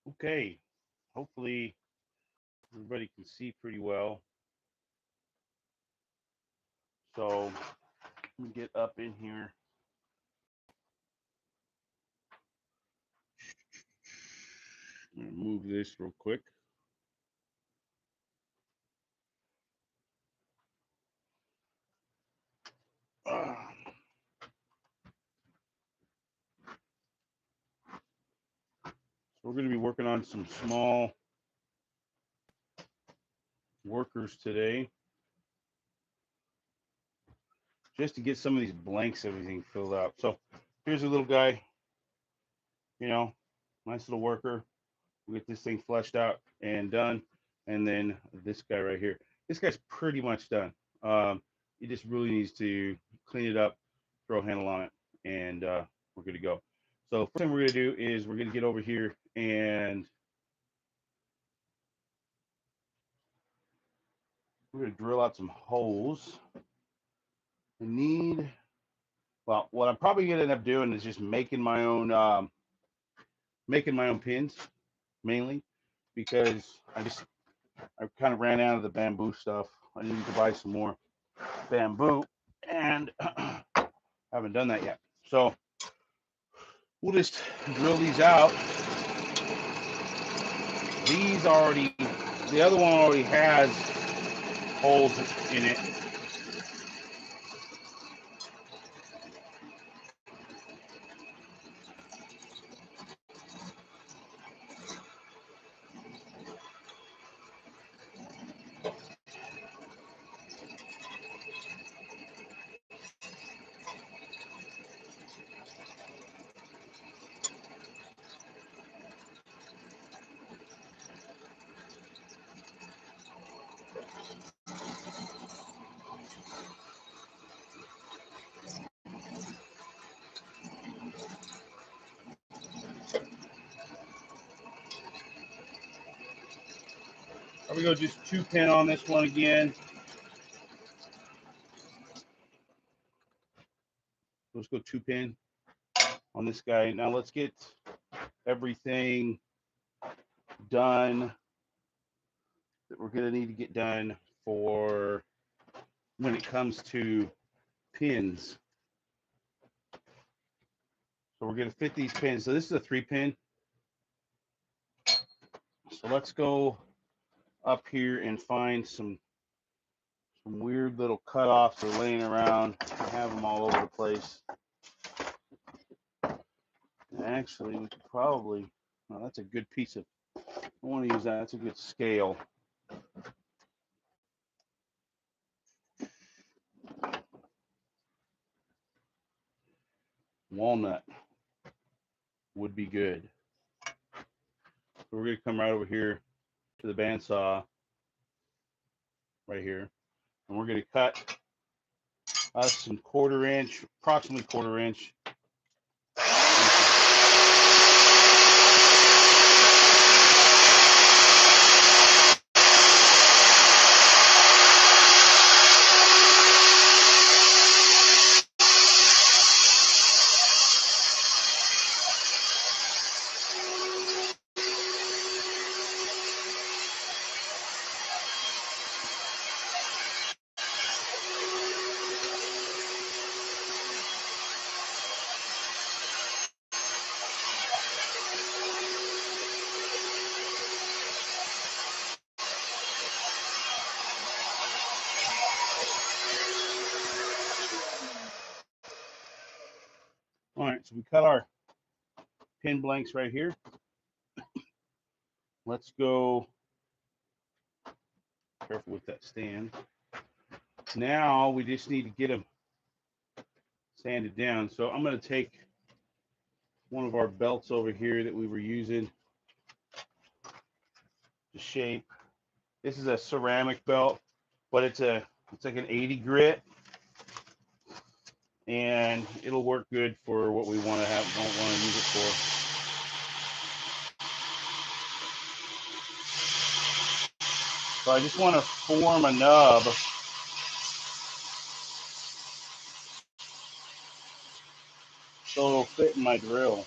Okay, hopefully everybody can see pretty well. So let me get up in here. I'm gonna move this real quick. Uh, so we're going to be working on some small workers today, just to get some of these blanks, everything filled out. So here's a little guy, you know, nice little worker. We'll get this thing fleshed out and done. And then this guy right here. This guy's pretty much done. He just really needs to clean it up, throw a handle on it, and we're good to go. So first thing we're going to do is we're going to get over here and we're going to drill out some holes. I need, well, what I'm probably going to end up doing is just making my own pins mainly because I kind of ran out of the bamboo stuff. I need to buy some more bamboo, and haven't done that yet. So we'll just drill these out. These already, the other one already has holes in it. Here we go, just 2 pin on this one again. Let's go 2 pin on this guy. Now let's get everything done that we're going to need to get done for when it comes to pins. So we're going to fit these pins. So this is a 3 pin. So let's go up here and find some weird little cutoffs that are laying around. I have them all over the place. And actually, we could probably, well, that's a good piece of, I want to use that. That's a good scale. Walnut would be good. So we're going to come right over here to the bandsaw right here. And we're going to cut us some 1/4 inch, approximately 1/4 inch. All right, so we cut our pin blanks right here. Let's go, careful with that stand. Now we just need to get them sanded down. So I'm going to take one of our belts over here that we were using to shape. This is a ceramic belt, but it's like an 80 grit, and it'll work good for what we want to use it for. So I just want to form a nub so it'll fit in my drill.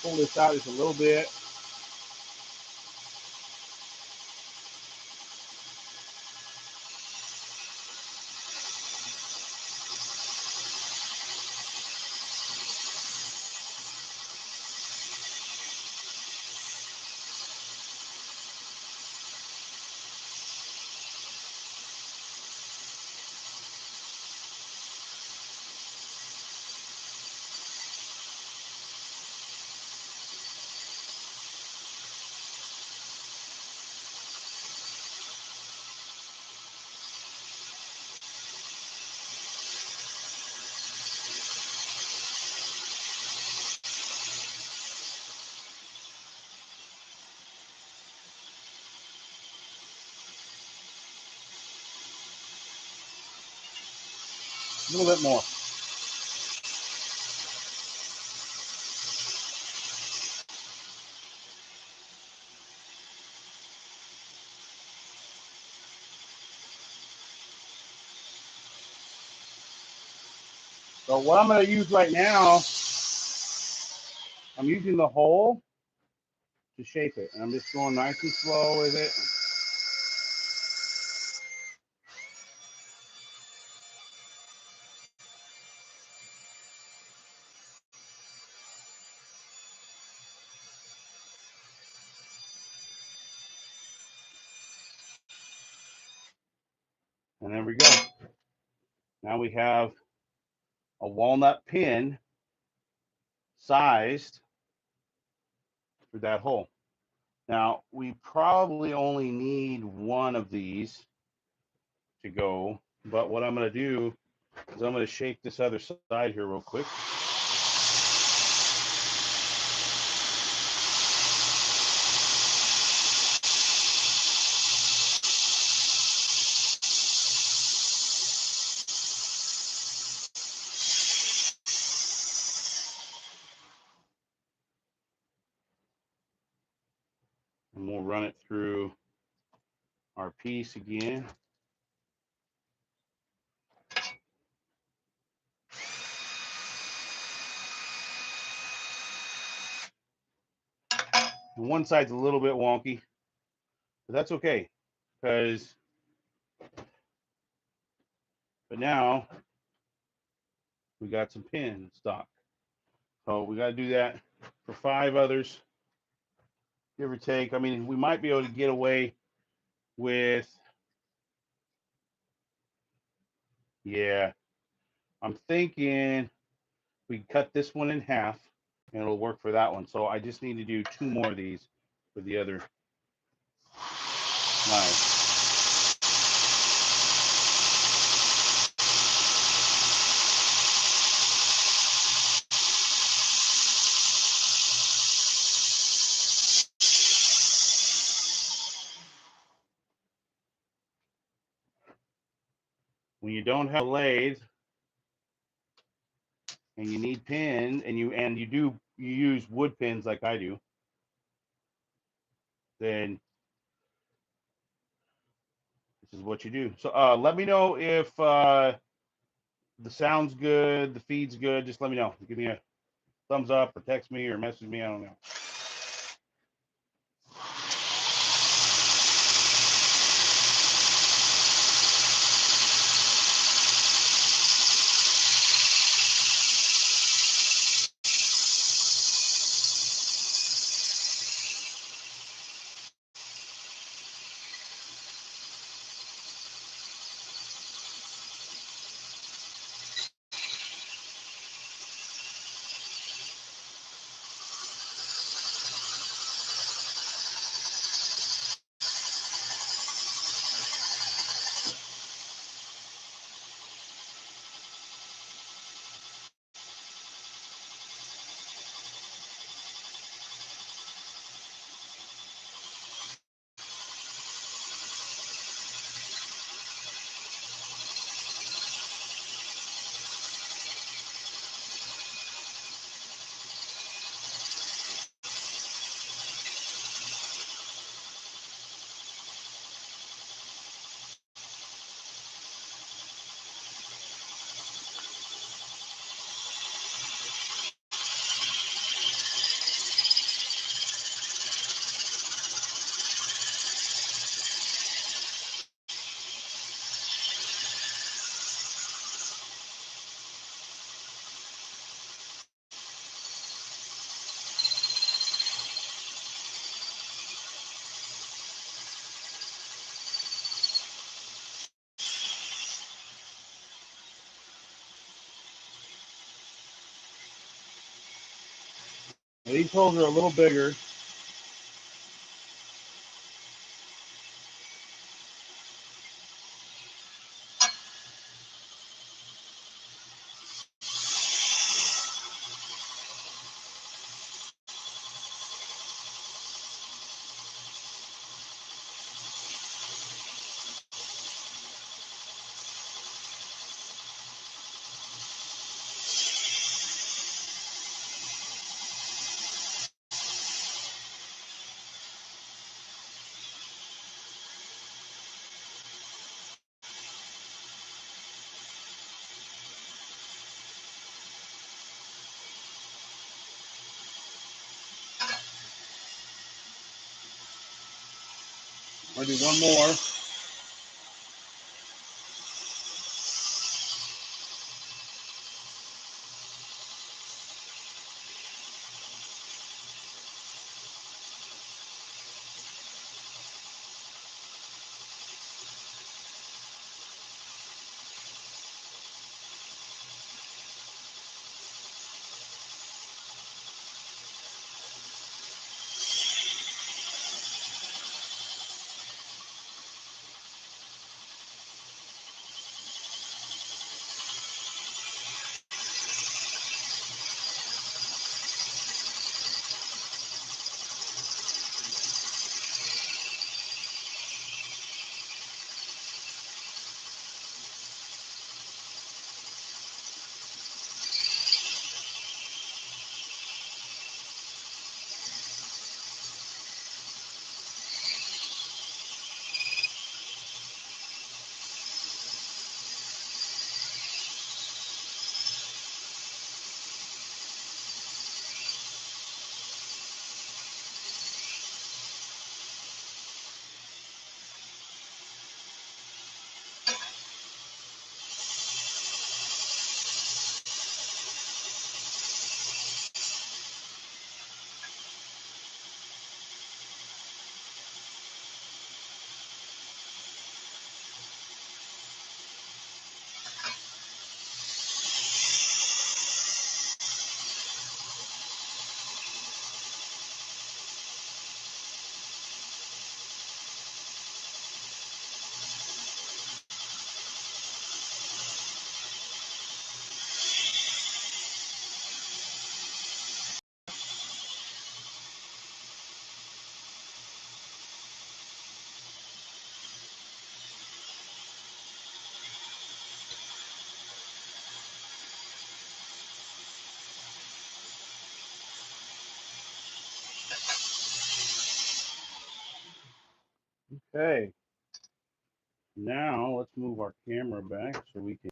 pull this out just a little bit. A little bit more. So what I'm going to use right now, I'm using the hole to shape it. And I'm just going nice and slow with it. And there we go. Now we have a walnut pin sized for that hole. Now we probably only need one of these to go, but what I'm going to do is I'm going to shape this other side here real quick. And we'll run it through our piece again. And one side's a little bit wonky, but that's okay, but now we got some pin stock. So we got to do that for 5 others, give or take. I mean, we might be able to get away with, yeah, I'm thinking we cut this one in half and it'll work for that one. So I just need to do 2 more of these for the other knife. When you don't have a lathe and you need pins and you use wood pins like I do, then this is what you do. So let me know if the sound's good, the feed's good. Just let me know. Give me a thumbs up or text me or message me. I don't know. Now, these holes are a little bigger. I'm going to do one more. Okay. Now let's move our camera back so we can.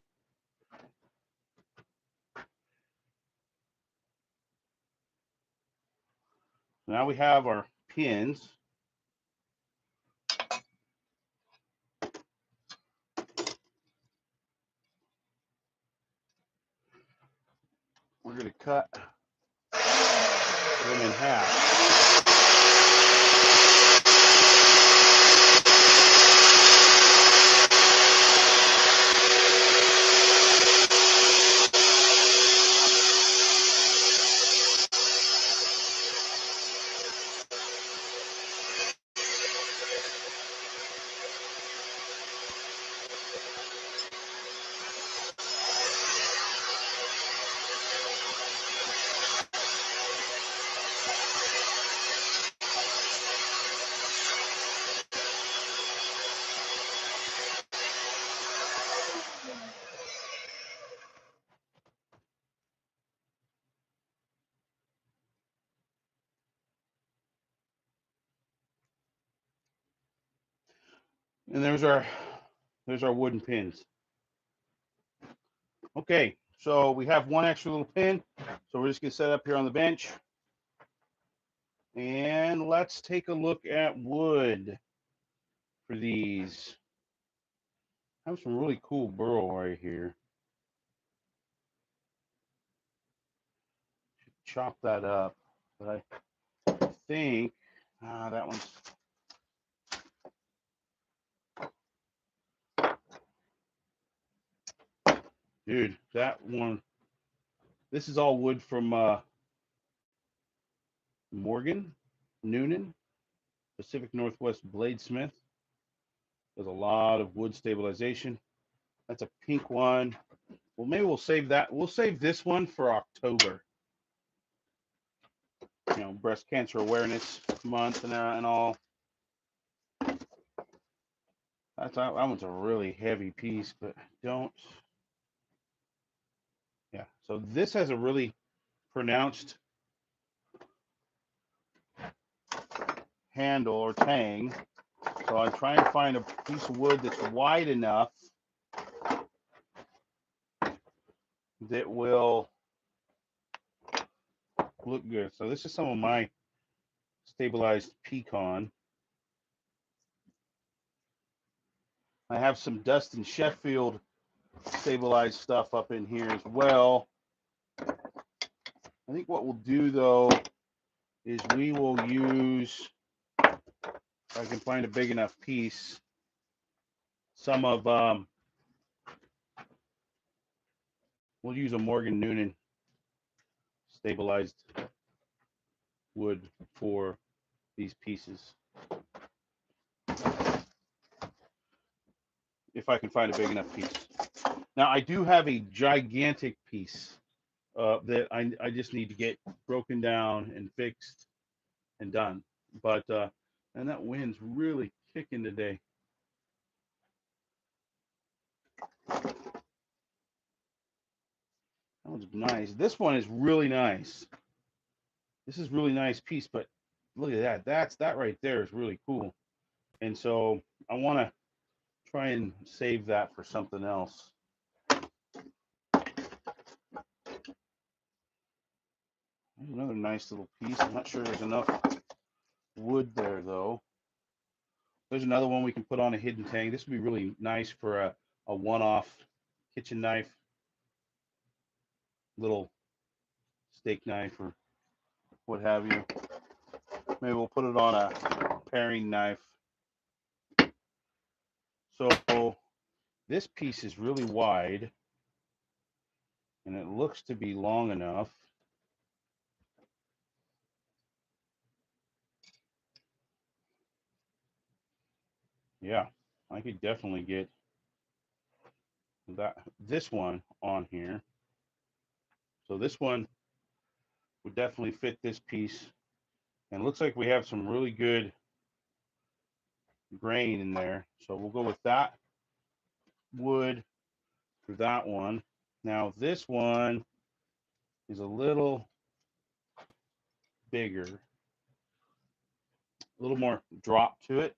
Now we have our pins. We're going to cut them in half. And there's our wooden pins. Okay, so we have one extra little pin. So we're just gonna set up here on the bench. And let's take a look at wood for these. I have some really cool burl right here. Chop that up, but I think that one's. Dude, that one. This is all wood from Morgan Noonan, Pacific Northwest Bladesmith. Does a lot of wood stabilization. That's a pink one. Well, maybe we'll save that. We'll save this one for October. You know, Breast Cancer Awareness Month and all. That one's a really heavy piece, but don't. Yeah. So this has a really pronounced handle or tang. So I'm trying to find a piece of wood that's wide enough that will look good. So this is some of my stabilized pecan. I have some Dustin Sheffield stabilized stuff up in here as well. I think what we'll do though is we will use, if I can find a big enough piece, some of, we'll use a Morgan Noonan stabilized wood for these pieces. If I can find a big enough piece. Now I do have a gigantic piece that I just need to get broken down and fixed and done. But and that wind's really kicking today. That one's nice. This one is really nice. This is really nice piece, but look at that. That right there is really cool. And so I want to try and save that for something else. There's another nice little piece. I'm not sure there's enough wood there though. There's another one we can put on a hidden tang. This would be really nice for a one-off kitchen knife, little steak knife or what have you. Maybe we'll put it on a paring knife. So this piece is really wide and it looks to be long enough. Yeah, I could definitely get this one on here. So this one would definitely fit this piece. And it looks like we have some really good grain in there. So we'll go with that wood for that one. Now this one is a little bigger, a little more drop to it.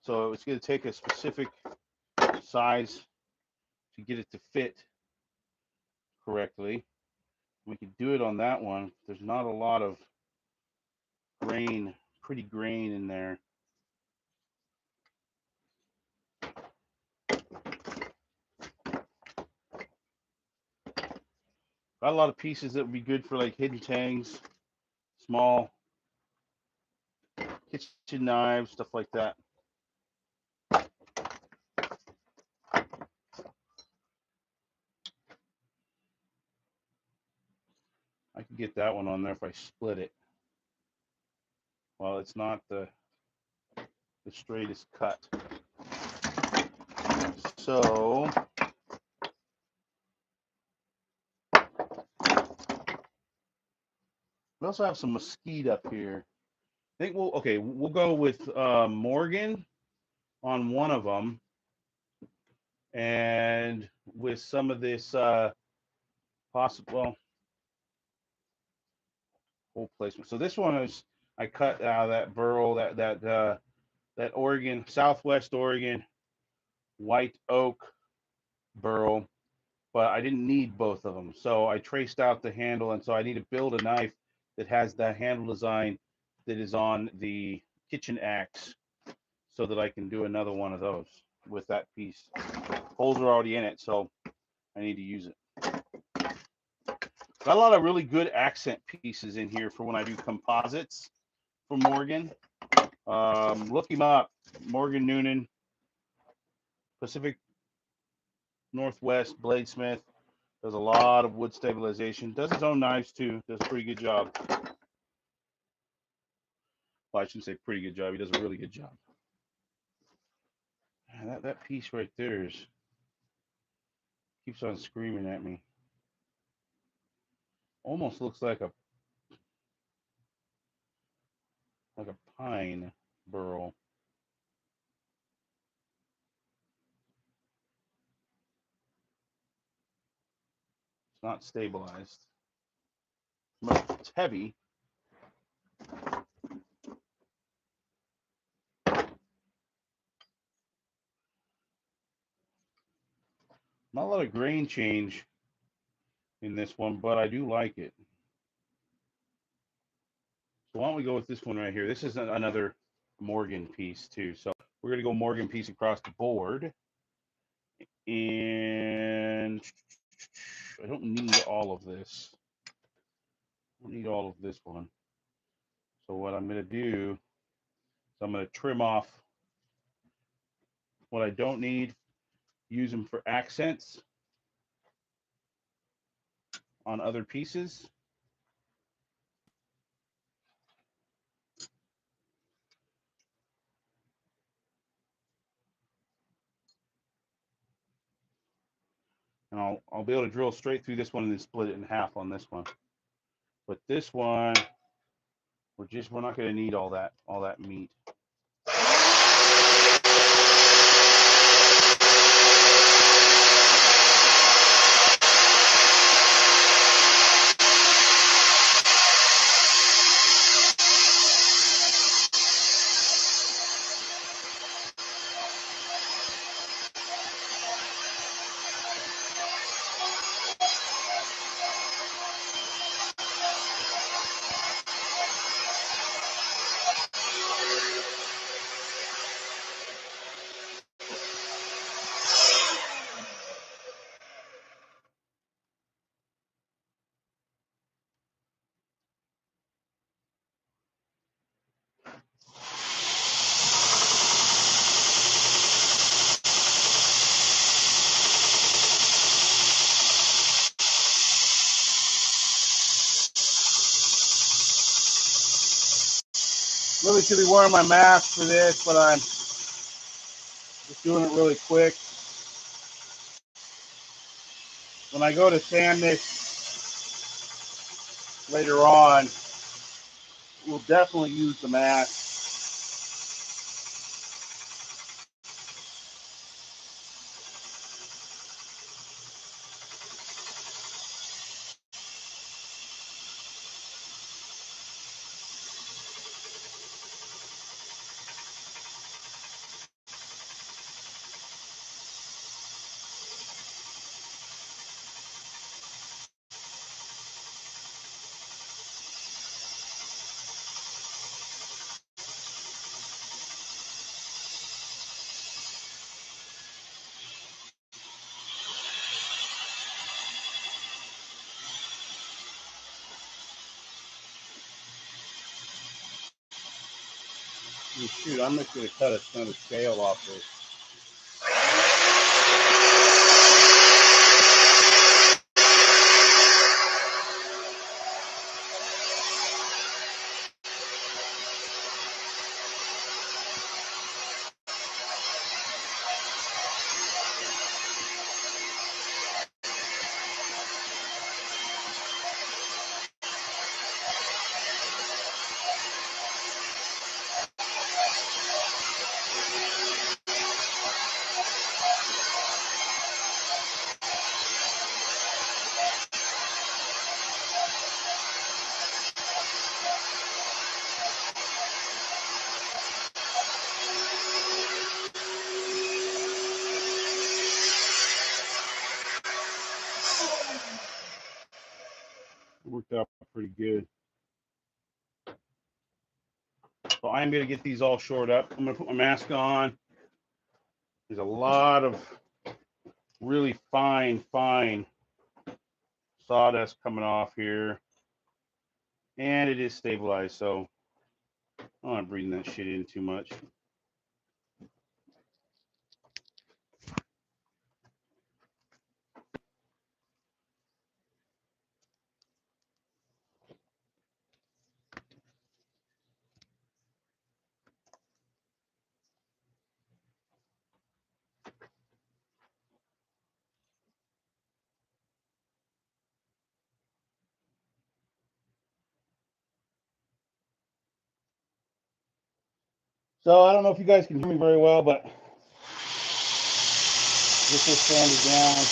So it's going to take a specific size to get it to fit correctly. We could do it on that one. There's not a lot of grain, pretty grain in there. Got a lot of pieces that would be good for like hidden tangs, small kitchen knives, stuff like that. I could get that one on there if I split it. Well, it's not the straightest cut. So we also have some mesquite up here. I think we'll go with Morgan on one of them, and with some of this possible whole placement. So this one is I cut out of that burl, that Oregon, Southwest Oregon white oak burl, but I didn't need both of them. So I traced out the handle, and so I need to build a knife that has that handle design that is on the kitchen axe so that I can do another one of those with that piece. Holes are already in it, so I need to use it. Got a lot of really good accent pieces in here for when I do composites for Morgan. Look him up, Morgan Noonan, Pacific Northwest Bladesmith. Does a lot of wood stabilization. Does his own knives too. Does a pretty good job. Well, I shouldn't say pretty good job. He does a really good job. That piece right there keeps on screaming at me. Almost looks like a pine burl. It's not stabilized. It's heavy. Not a lot of grain change in this one, but I do like it. So why don't we go with this one right here? This is another Morgan piece too. So we're going to go Morgan piece across the board. And I don't need all of this. I don't need all of this one. So what I'm going to do is I'm going to trim off what I don't need, use them for accents on other pieces. And I'll be able to drill straight through this one and then split it in half on this one. But this one, we're not going to need all that meat. Really should be wearing my mask for this, but I'm just doing it really quick. When I go to sand this later on, we'll definitely use the mask. Shoot, I'm just going to cut a ton of scale off this. Worked out pretty good. So I'm going to get these all shored up. I'm going to put my mask on. There's a lot of really fine sawdust coming off here. And it is stabilized, so I'm not breathing that shit in too much. So I don't know if you guys can hear me very well, but get this sanded down.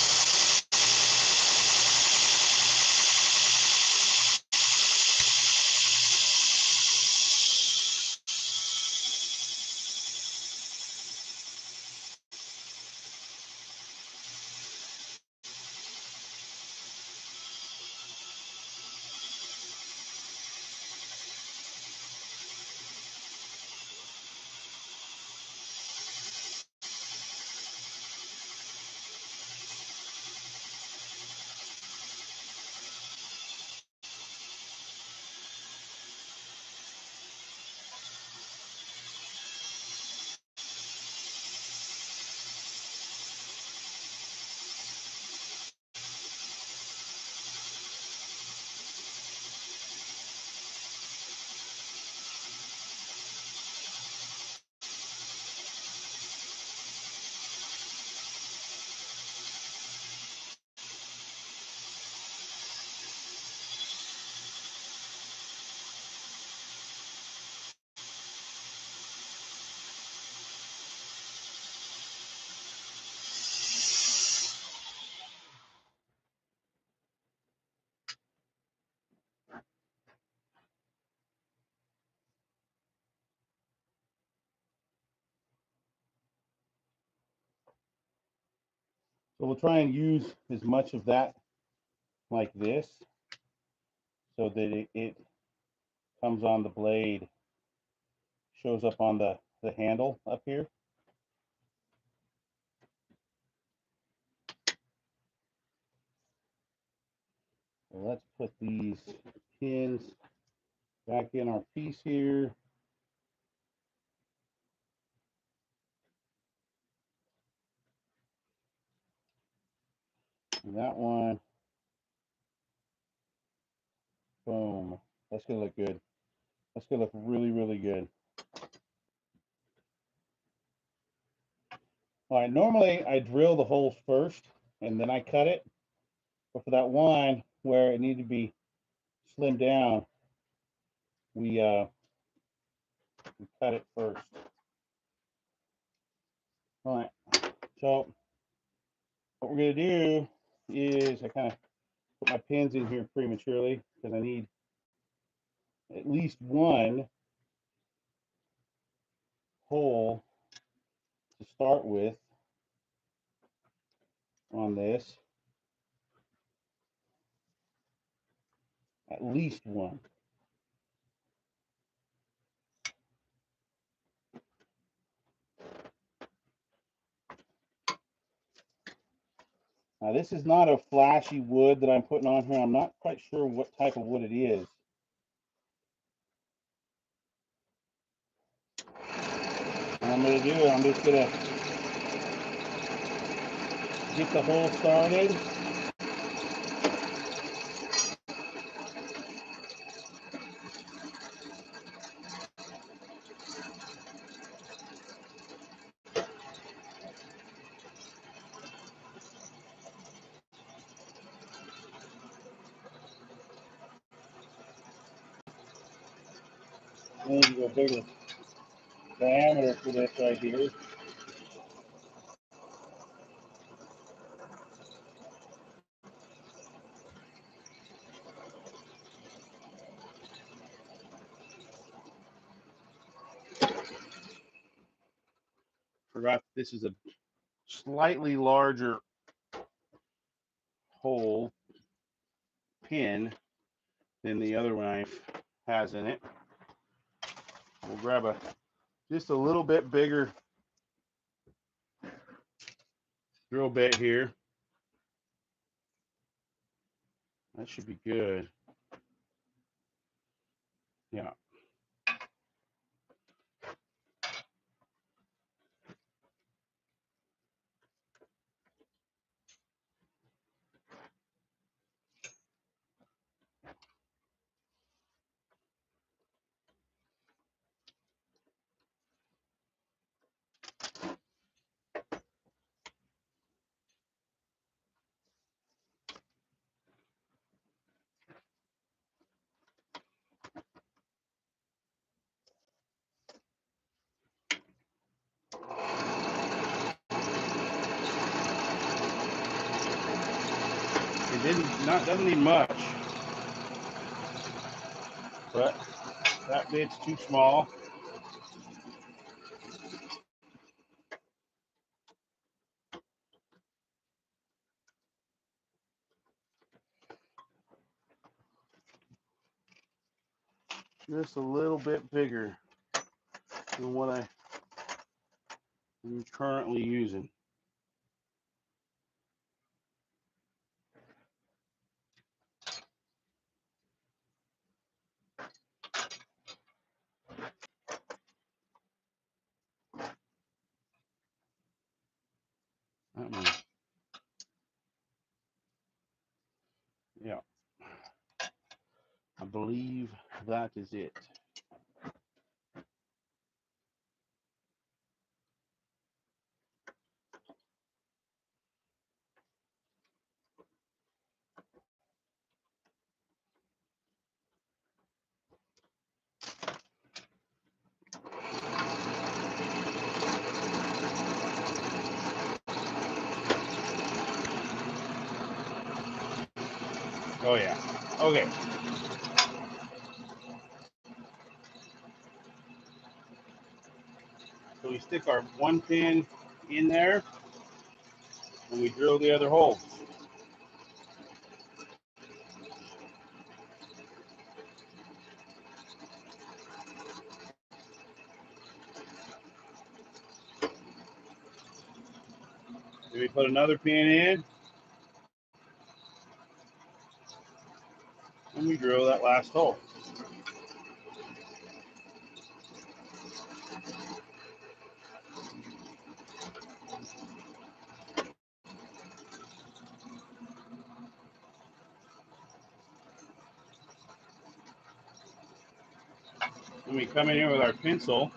So we'll try and use as much of that like this so that it comes on the blade, shows up on the handle up here. So let's put these pins back in our piece here. And that one, boom. That's gonna look good. That's gonna look really, really good. All right, normally I drill the holes first and then I cut it. But for that one where it needed to be slimmed down, we cut it first. All right, so what we're gonna do is I kind of put my pins in here prematurely because I need at least one hole to start with on this. At least one. Now this is not a flashy wood that I'm putting on here. I'm not quite sure what type of wood it is. What I'm going to do, I'm just going to get the hole started. I need to go bigger diameter for this right here. Forgot this is a slightly larger hole pin than the other knife has in it. We'll grab a just a little bit bigger drill bit here. That should be good. Yeah. doesn't need much, but that bit's too small. Just a little bit bigger than what I'm currently using. Yeah, I believe that is it. Oh yeah. Okay. So we stick our one pin in there and we drill the other hole. Then we put another pin in and we drill that last hole. Then we come in here with our pencil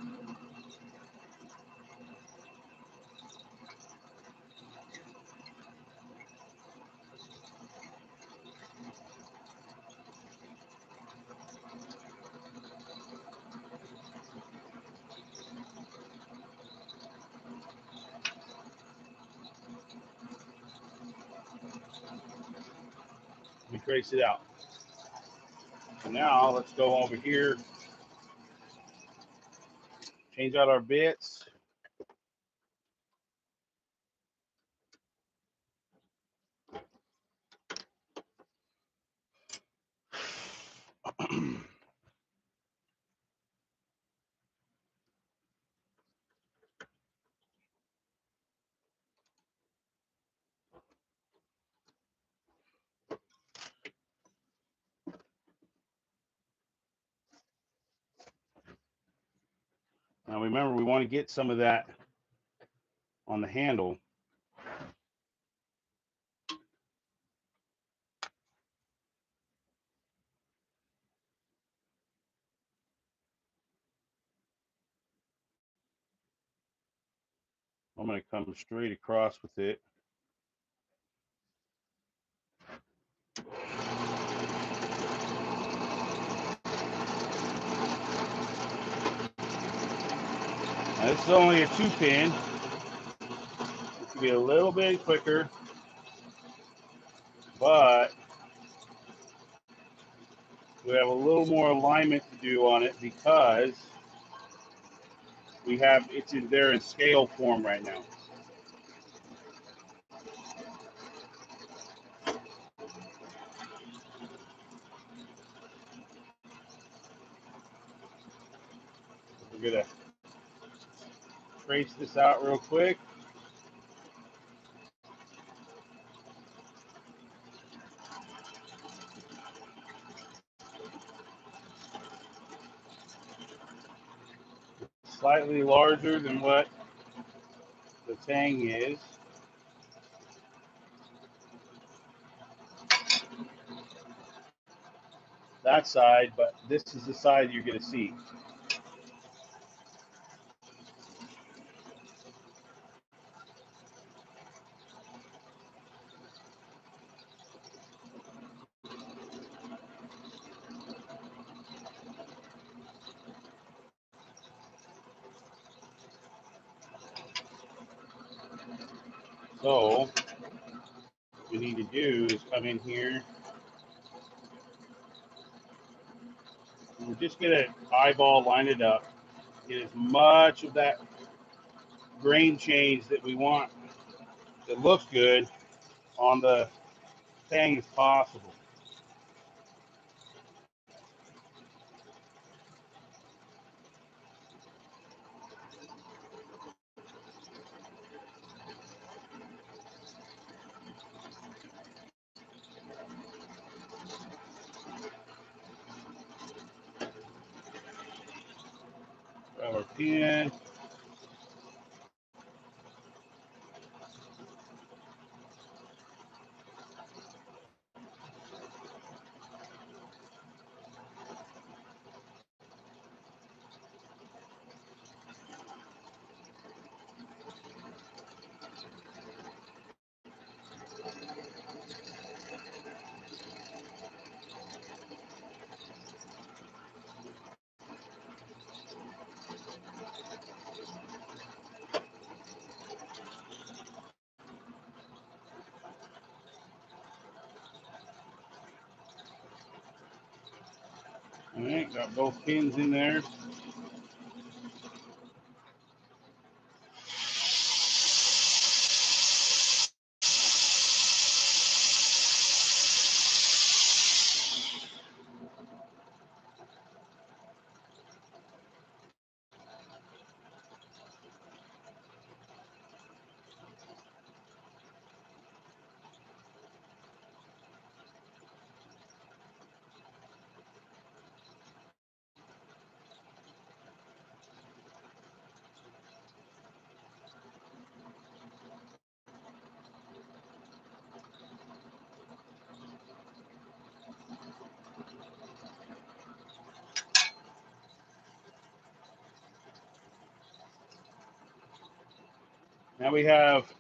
we trace it out. So now let's go over here, change out our bits. Now remember, we want to get some of that on the handle. I'm going to come straight across with it. Now, this is only a 2-pin. It can be a little bit quicker, but we have a little more alignment to do on it because it's in scale form right now. We're gonna trace this out real quick. Slightly larger than what the tang is. That side, but this is the side you're going to see. So what we need to do is come in here we're just gonna eyeball line it up, get as much of that grain change that we want that looks good on the thing as possible. Grab our pen. All right, got both pins in there. Now we have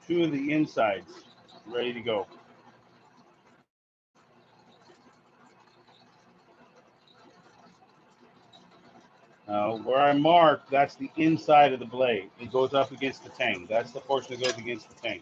two of the insides ready to go. Where I mark, that's the inside of the blade. It goes up against the tang. That's the portion that goes against the tang.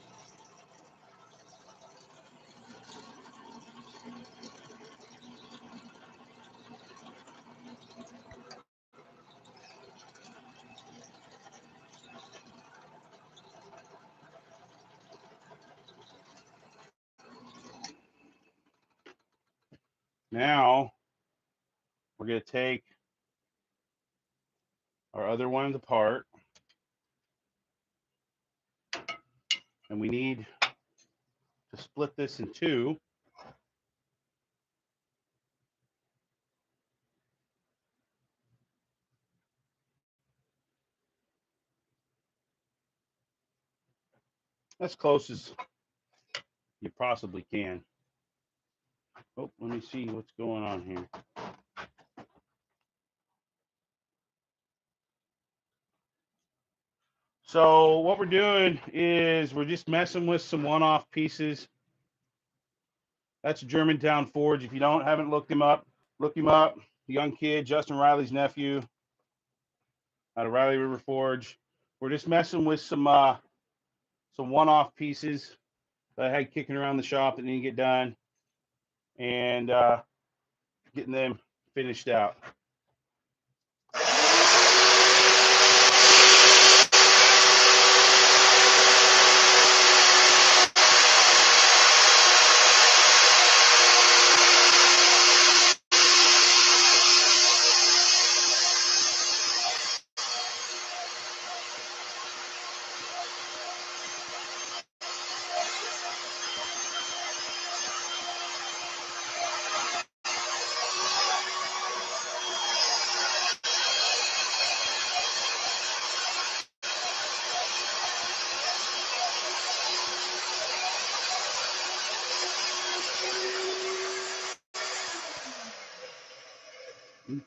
Now we're going to take our other ones apart, and we need to split this in two. As close as you possibly can. Oh, let me see what's going on here. So what we're doing is we're just messing with some one-off pieces. That's Germantown Forge. If you haven't looked him up, look him up. Young kid, Justin Riley's nephew, out of Riley River Forge. We're just messing with some one-off pieces that I had kicking around the shop that need to get done, and getting them finished out.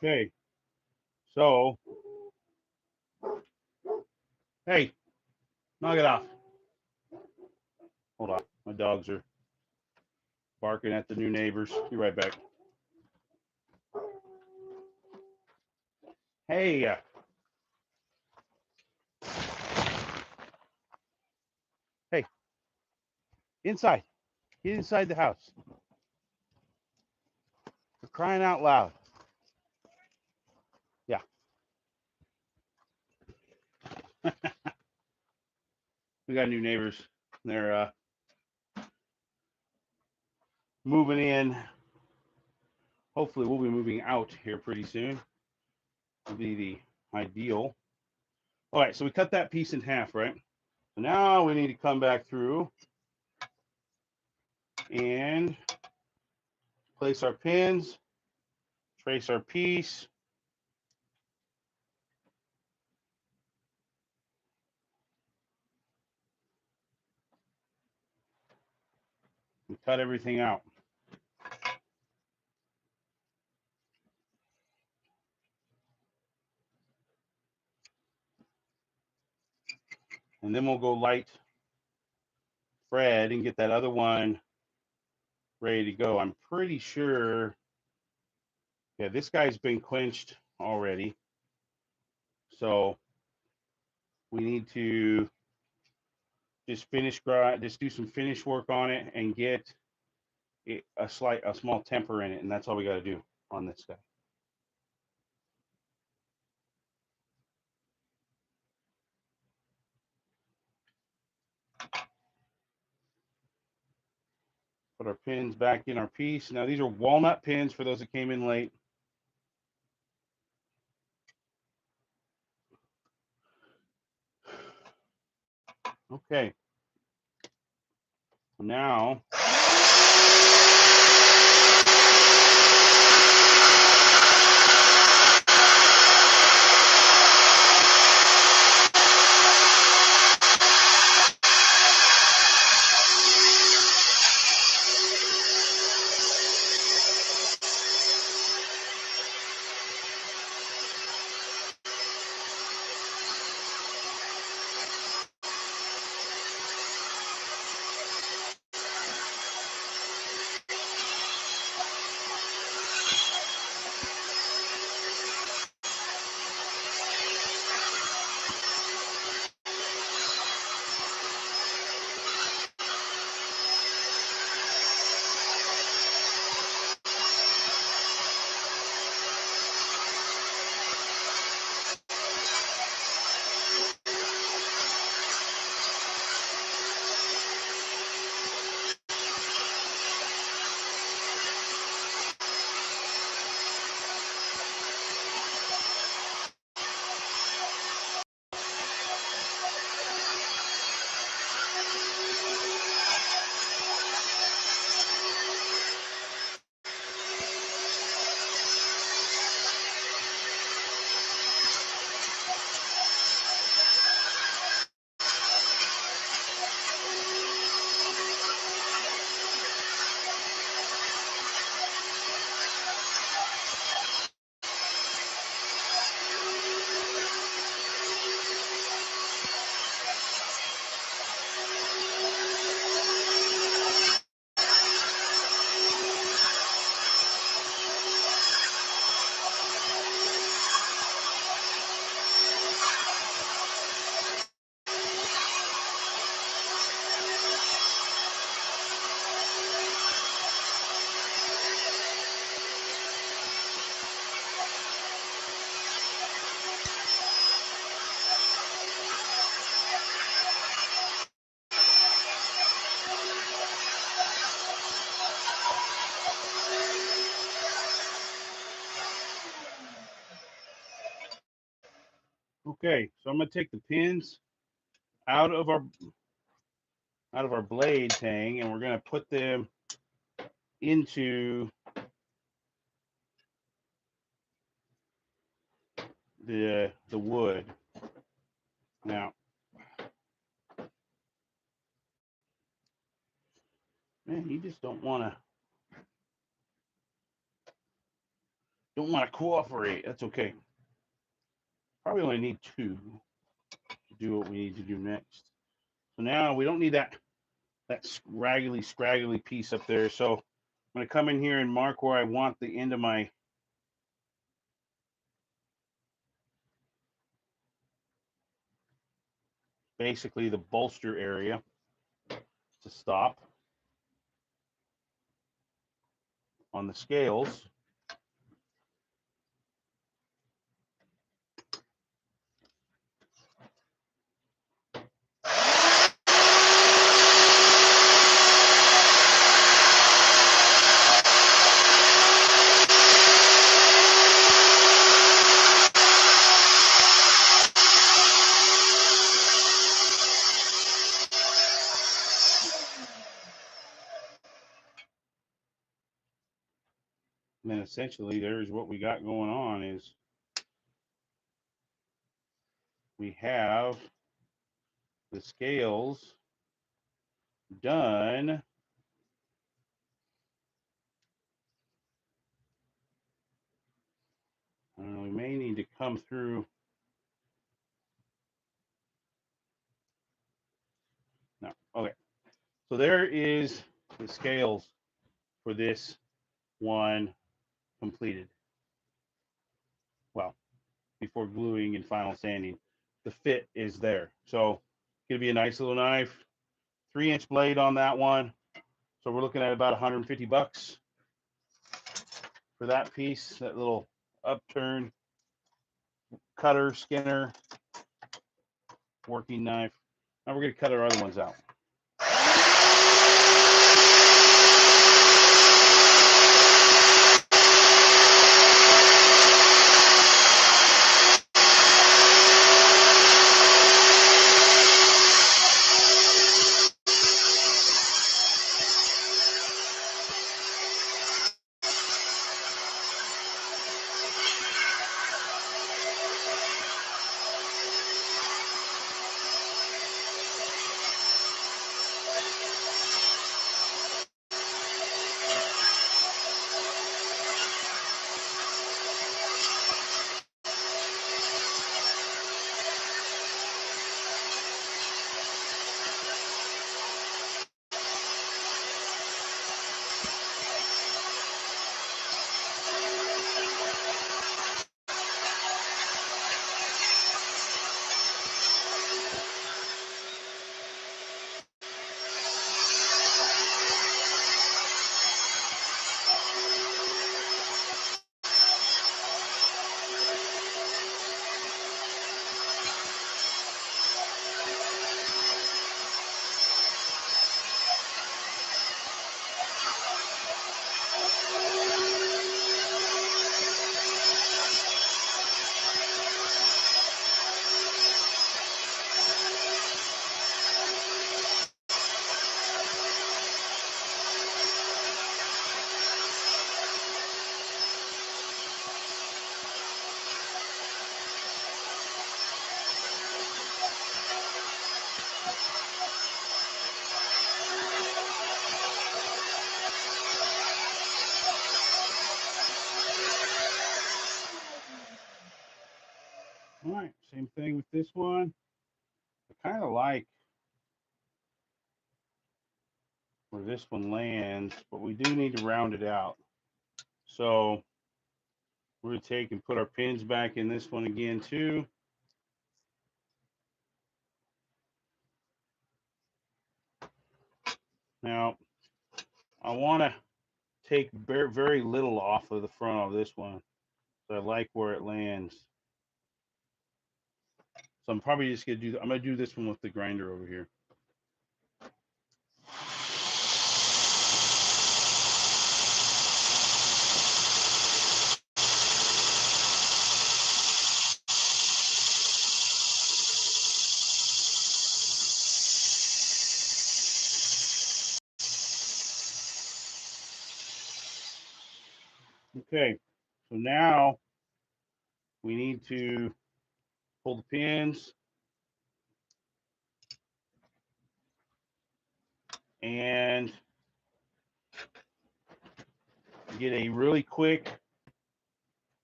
Okay, so hey, knock it off. Hold on, my dogs are barking at the new neighbors. Be right back. Hey, hey, inside. Get inside the house. For crying out loud. got new neighbors. They're moving in. Hopefully, we'll be moving out here pretty soon. Will be the ideal. All right, so we cut that piece in half, right? So now we need to come back through and place our pins, trace our piece. And cut everything out. And then we'll go light Fred and get that other one ready to go. I'm pretty sure, yeah, this guy's been quenched already. So we need to just do some finish work on it and get a small temper in it. And that's all we got to do on this guy. Put our pins back in our piece. Now these are walnut pins for those that came in late. Okay. Now okay, so I'm gonna take the pins out of our blade thing, and we're gonna put them into the wood. Now, man, you just don't want to cooperate. That's okay. Probably only need two to do what we need to do next. So now we don't need that scraggly piece up there. So I'm going to come in here and mark where I want the end of my basically the bolster area to stop on the scales. And then essentially there's what we got going on is we have the scales done. We may need to come through. No, okay. So there is the scales for this one completed. Well, before gluing and final sanding, the fit is there. So it'll be a nice little knife, 3-inch blade on that one. So we're looking at about 150 bucks for that piece, that little upturn cutter, skinner, working knife. Now we're going to cut our other ones out. All right, same thing with this one. I kind of like where this one lands, but we do need to round it out. So we're going to take and put our pins back in this one again too. Now, I want to take very, very little off of the front of this one. So I like where it lands. So I'm probably just going to do, I'm going to do this one with the grinder over here. Okay, so now we need to pull the pins and get a really quick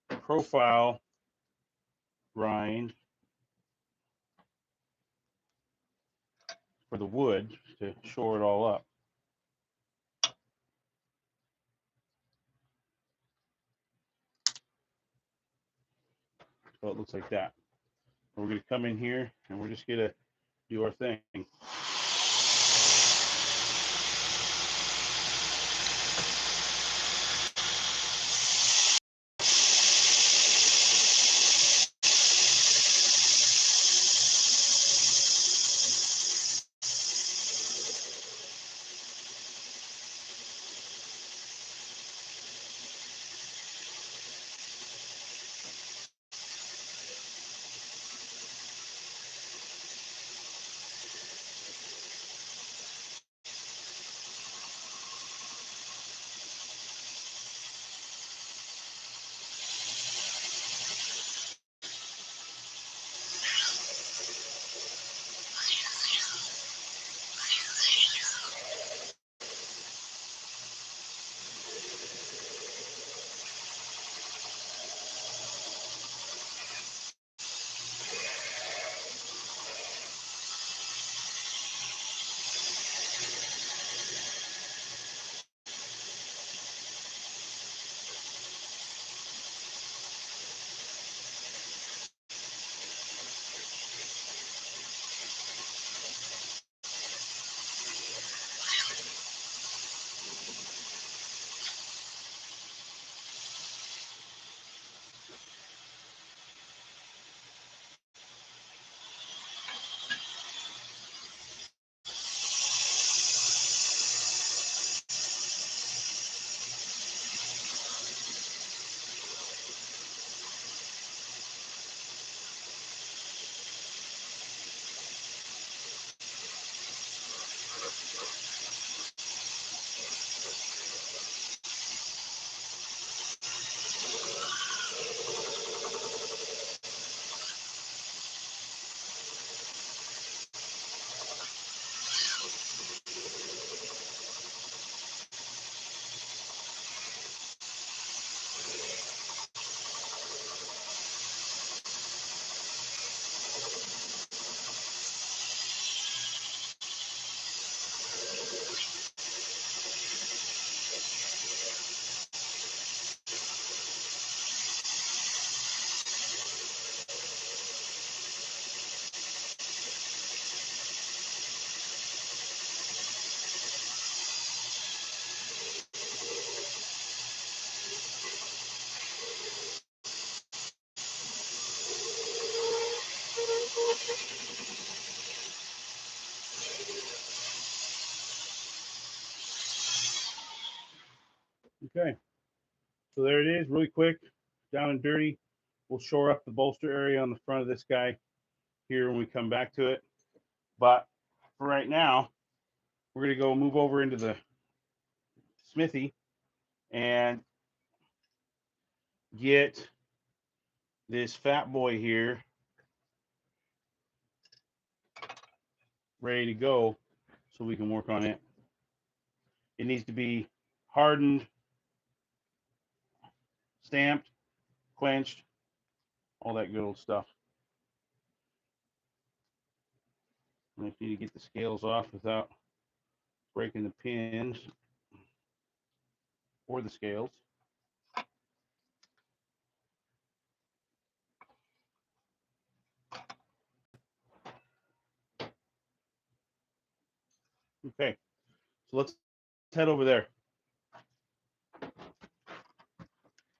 profile grind for the wood to shore it all up. So it looks like that. We're going to come in here and we're just going to do our thing. So there it is, really quick, down and dirty. We'll shore up the bolster area on the front of this guy here when we come back to it. But for right now, we're going to go move over into the smithy and get this fat boy here ready to go so we can work on it. It needs to be hardened, stamped, quenched, all that good old stuff. And if you need to get the scales off without breaking the pins or the scales. Okay, so let's head over there.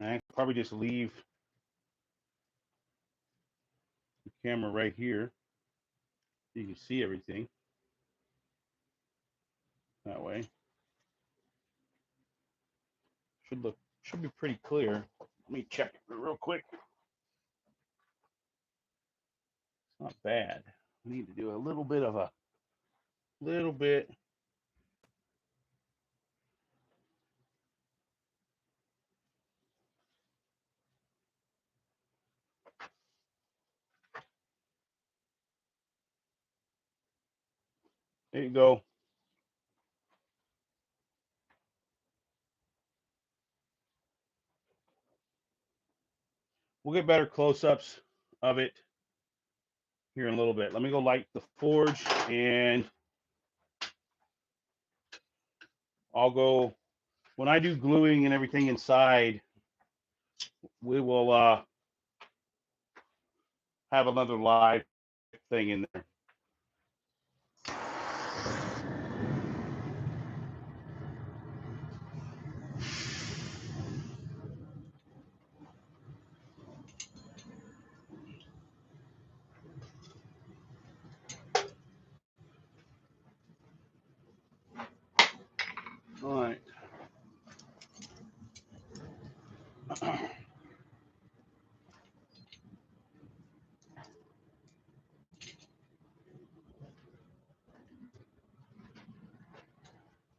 I probably just leave the camera right here so you can see everything that way. Should be pretty clear. Let me check it real quick. It's not bad. We need to do a little bit. There you go. We'll get better close-ups of it here in a little bit. Let me go light the forge, and I'll go, when I do gluing and everything inside, we will have another live thing in there. All right.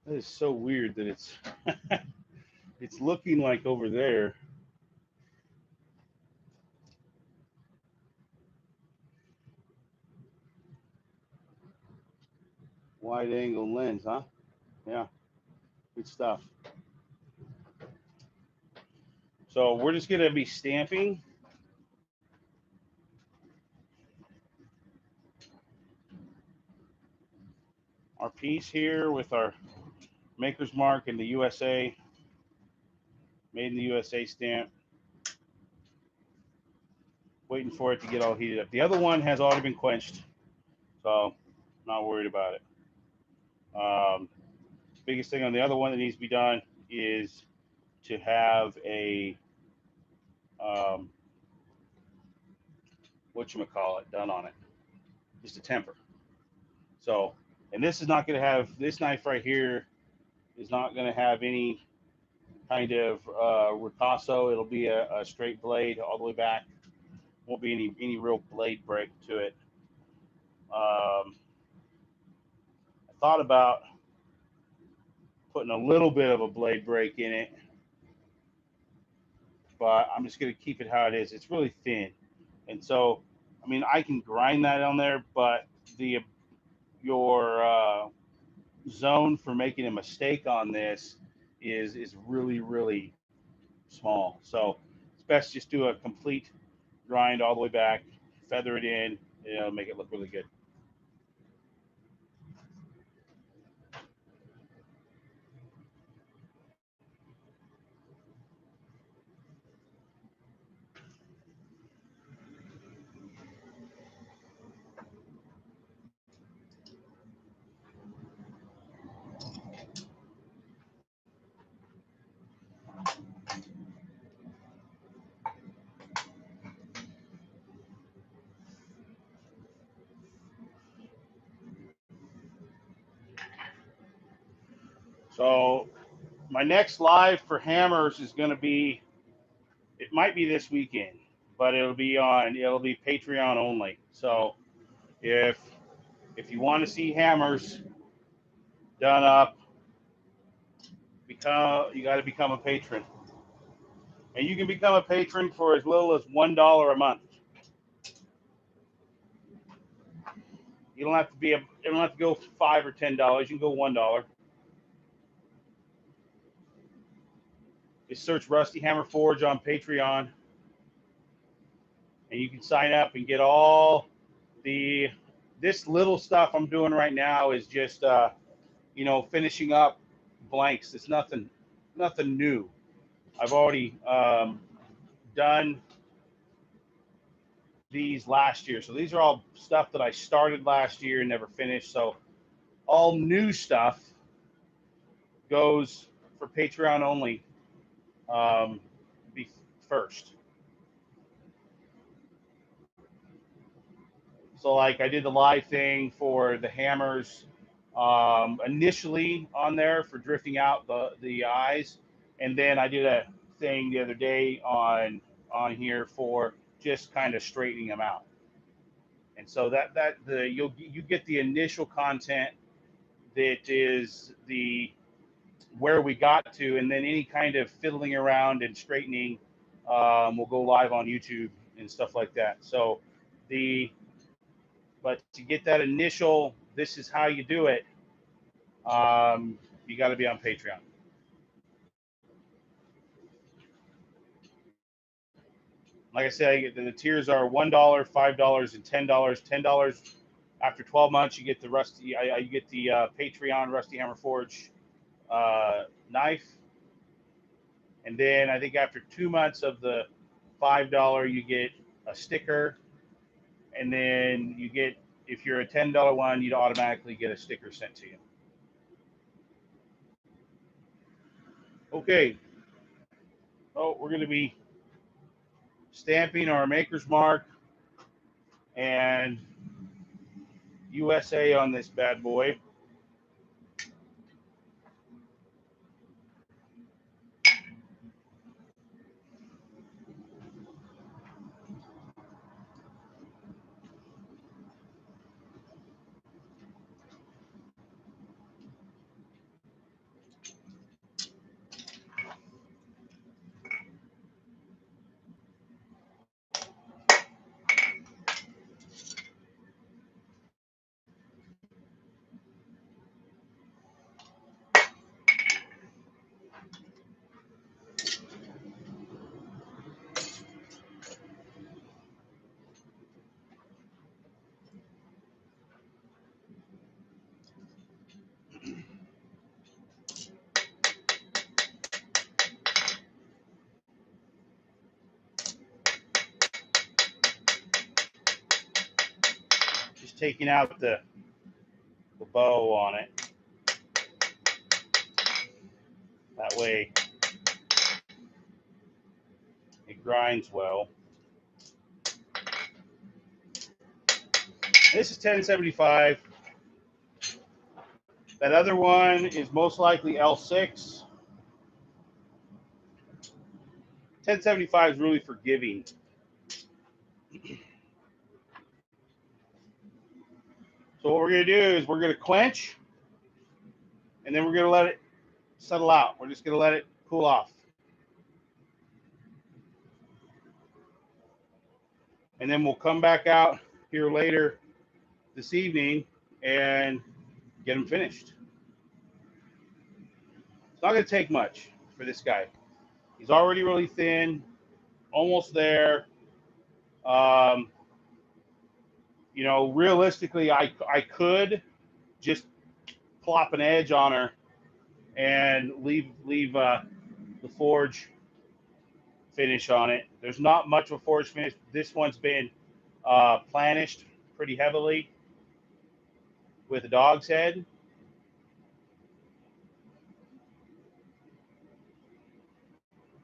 That is so weird that it's it's looking like over there. Wide angle lens, huh? Yeah, good stuff. So we're just gonna be stamping our piece here with our maker's mark and the USA, made in the USA stamp. Waiting for it to get all heated up. The other one has already been quenched, so not worried about it. Biggest thing on the other one that needs to be done is to have a whatchamacallit done on it, just a temper. So, and this is not going to have, this knife right here is not going to have any kind of ricasso. It'll be a straight blade all the way back. Won't be any real blade break to it. I thought about putting a little bit of a blade break in it, but I'm just going to keep it how it is. It's really thin. And so, I mean, I can grind that on there, but your zone for making a mistake on this is really, really small. So it's best just do a complete grind all the way back, feather it in, and it'll make it look really good. So my next live for hammers is going to be, it might be this weekend, but it'll be Patreon only. So if you want to see hammers done up, you got to become a patron. And you can become a patron for as little as $1 a month. You don't have to go $5 or $10. You can go $1. Just search Rusty Hammer Forge on Patreon, and you can sign up and get all this little stuff I'm doing right now is just finishing up blanks. It's nothing new. I've already done these last year, so these are all stuff that I started last year and never finished. So all new stuff goes for Patreon only. Be first. So like I did the live thing for the hammers initially on there for drifting out the eyes, and then I did a thing the other day on here for just kind of straightening them out. And so you get the initial content that is where we got to, and then any kind of fiddling around and straightening will go live on YouTube and stuff like that. So but to get that initial, this is how you do it, you got to be on Patreon. Like I said, the tiers are $1, $5, and $10. $10 after 12 months, you get the Patreon Rusty Hammer Forge knife, and then I think after 2 months of the $5, you get a sticker, and then you get, if you're a $10 one, you'd automatically get a sticker sent to you. Okay. Oh, we're going to be stamping our maker's mark and USA on this bad boy. Just taking out the bow on it. That way it grinds well. This is 1075. That other one is most likely L6. 1075 is really forgiving. So what we're going to do is we're going to quench, and then we're going to let it settle out. We're just going to let it cool off. And then we'll come back out here later this evening and get them finished. It's not going to take much for this guy. He's already really thin, almost there. Realistically, I could just plop an edge on her and leave the forge finish on it. There's not much of a forge finish. This one's been planished pretty heavily with a dog's head.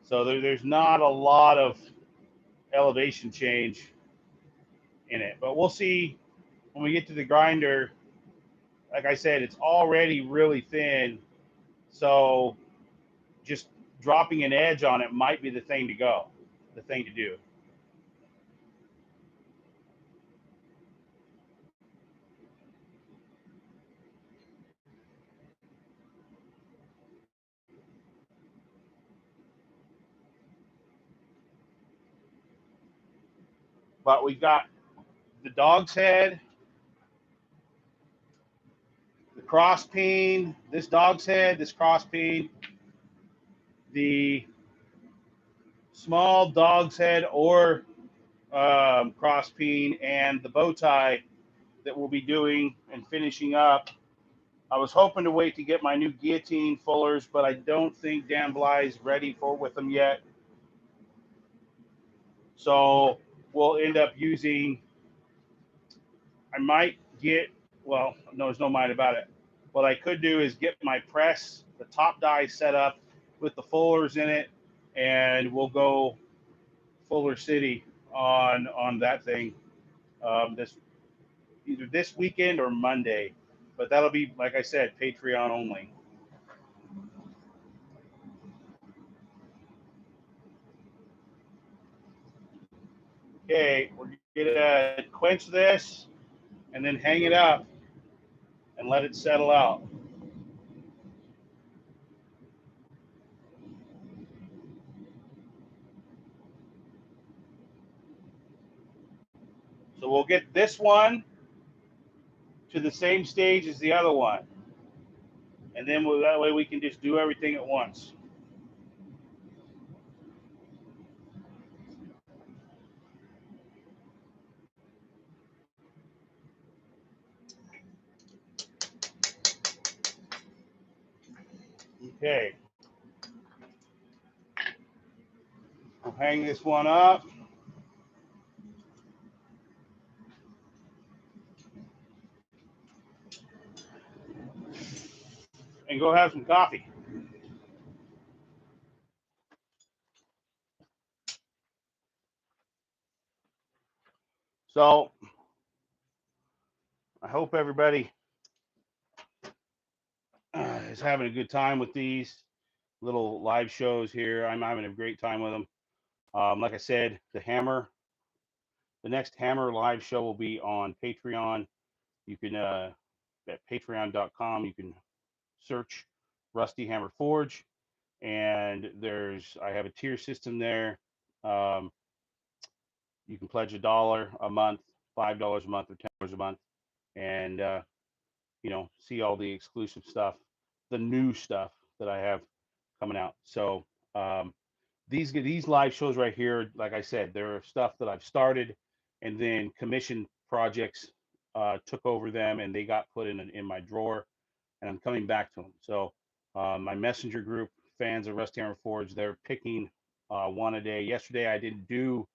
So there's not a lot of elevation change in it. But we'll see when we get to the grinder. Like I said, it's already really thin. So just dropping an edge on it might be the thing to go, the thing to do. But we got the dog's head, the cross peen, this dog's head, this cross peen, the small dog's head or cross peen, and the bow tie that we'll be doing and finishing up. I was hoping to wait to get my new guillotine fullers, but I don't think Dan Bly's ready for with them yet. So we'll end up using, I might get, well, no, there's no mind about it. What I could do is get my press, the top die set up with the fullers in it, and we'll go Fuller City on that thing this either this weekend or Monday. But that'll be, like I said, Patreon only. Okay, we're gonna quench this and then hang it up and let it settle out. So we'll get this one to the same stage as the other one. And then that way we can just do everything at once. Okay. I'll hang this one up. And go have some coffee. So I hope everybody is having a good time with these little live shows here. I'm having a great time with them. Like I said, the next Hammer live show will be on Patreon. You can, at patreon.com, you can search Rusty Hammer Forge, and I have a tier system there. You can pledge $1 a month, $5 a month, or $10 a month, and see all the exclusive stuff, the new stuff that I have coming out. So these live shows right here, like I said, they're stuff that I've started, and then commission projects took over them, and they got put in my drawer, and I'm coming back to them. So my messenger group, fans of Rusty Hammer Forge, they're picking one a day. Yesterday I didn't do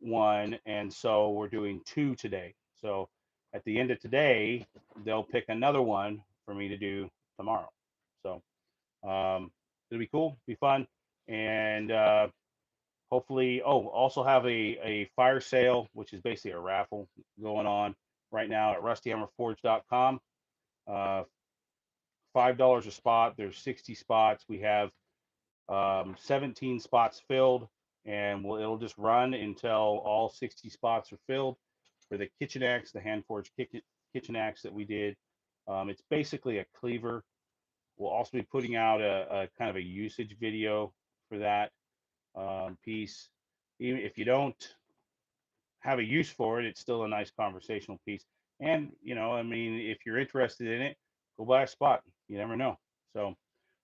one, and so we're doing two today. So at the end of today, they'll pick another one for me to do tomorrow. So it'll be cool, be fun, and hopefully. Oh, also have a fire sale, which is basically a raffle going on right now at rustyhammerforge.com. $5 a spot. There's 60 spots. We have 17 spots filled, and it'll just run until all 60 spots are filled for the kitchen axe, the hand forged kitchen axe that we did. It's basically a cleaver. We'll also be putting out a kind of a usage video for that piece. Even if you don't have a use for it, it's still a nice conversational piece. And I mean, if you're interested in it, go buy a spot. You never know. So,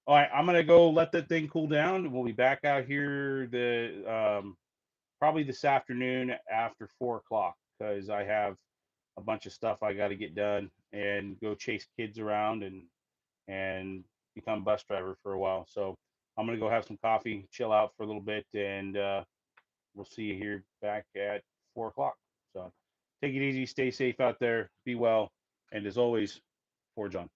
all right, I'm gonna go let that thing cool down. We'll be back out here probably this afternoon after 4 o'clock, because I have a bunch of stuff I got to get done and go chase kids around and become bus driver for a while. So I'm gonna go have some coffee, chill out for a little bit, and we'll see you here back at 4 o'clock. So take it easy, stay safe out there, be well, and as always, Forge on.